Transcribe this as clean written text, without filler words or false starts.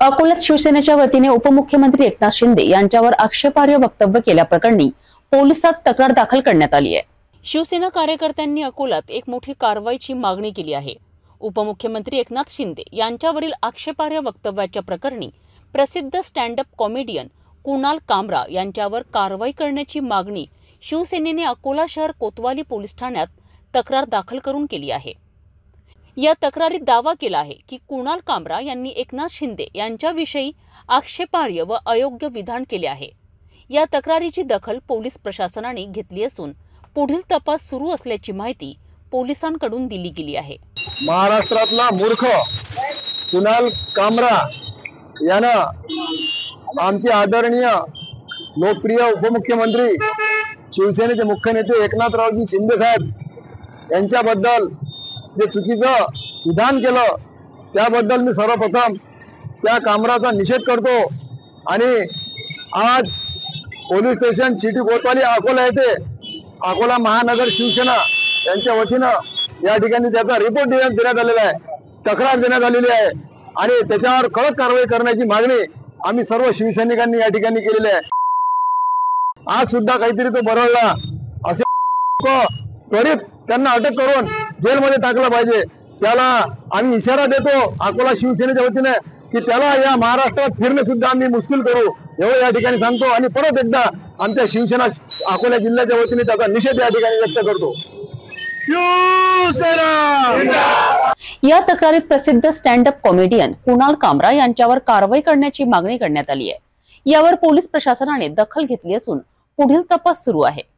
अकोल्यात शिवसेनेच्या वतीने उपमुख्यमंत्री एकनाथ शिंदे यांच्यावर आक्षेपार्ह वक्तव्य केल्याप्रकरणी पोलिसात तक्रार दाखल करण्यात आली आहे। शिवसेना कार्यकर्त्यांनी अकोल्यात एक मोठी कारवाईची मागणी केली आहे। उपमुख्यमंत्री एकनाथ शिंदे यांच्यावरील आक्षेपार्ह वक्तव्याच्या प्रकरणी प्रसिद्ध स्टँड अप कॉमेडियन कुणाल कामरा यांच्यावर कारवाई करण्याची मागणी शिवसेनेने अकोला शहर कोतवाली पोलीस ठाण्यात तक्रार दाखल करून केली आहे। या तक्रारीत दावा केला आहे की कुणाल कामरा यांनी एकनाथ शिंदे यांच्याविषयी आक्षेपार्ह व अयोग्य विधान केले आहे। या तक्रारीची दखल पोलीस प्रशासनाने घेतली असून पुढील तपास सुरू असल्याची माहिती पोलिसांकडून दिली गेली आहे। महाराष्ट्रातला मूर्ख कुणाल कामरा यानं आमचे आदरणीय लोकप्रिय उपमुख्यमंत्री शिवसेनेचे मुख्य नेते एकनाथरावजी शिंदे साहेब यांच्याबद्दल जे चुकीचं विधान केलं त्याबद्दल मी सर्वप्रथम त्या कामराचा निषेध करतो आणि आज पोलीस स्टेशन सिटी कोतवाली अकोला येथे अकोला महानगर शिवसेना यांच्या वतीनं या ठिकाणी त्याचा रिपोर्ट देण्यात आलेला आहे, तक्रार देण्यात आलेली आहे आणि त्याच्यावर कडक कारवाई करण्याची मागणी आम्ही सर्व शिवसैनिकांनी या ठिकाणी केलेली आहे। आज सुद्धा काहीतरी तो बरळला असे त्वरित त्यांना अटक करून जेलमध्ये टाकलं पाहिजे। त्याला आम्ही इशारा देतो अकोला शिवसेनेच्या वतीने की त्याला या महाराष्ट्रात फिरणे सुद्धा आम्ही मुश्किल करू एवढं या ठिकाणी सांगतो आणि परत एकदा आमच्या शिवसेना अकोला जिल्ह्याच्या वतीने त्याचा निषेध या ठिकाणी व्यक्त करतो। या तक्रारीत प्रसिद्ध स्टँड अप कॉमेडियन कुणाल कामरा यांच्यावर कारवाई करण्याची मागणी करण्यात आली आहे। यावर पोलीस प्रशासनाने दखल घेतली असून पुढील तपास सुरू आहे।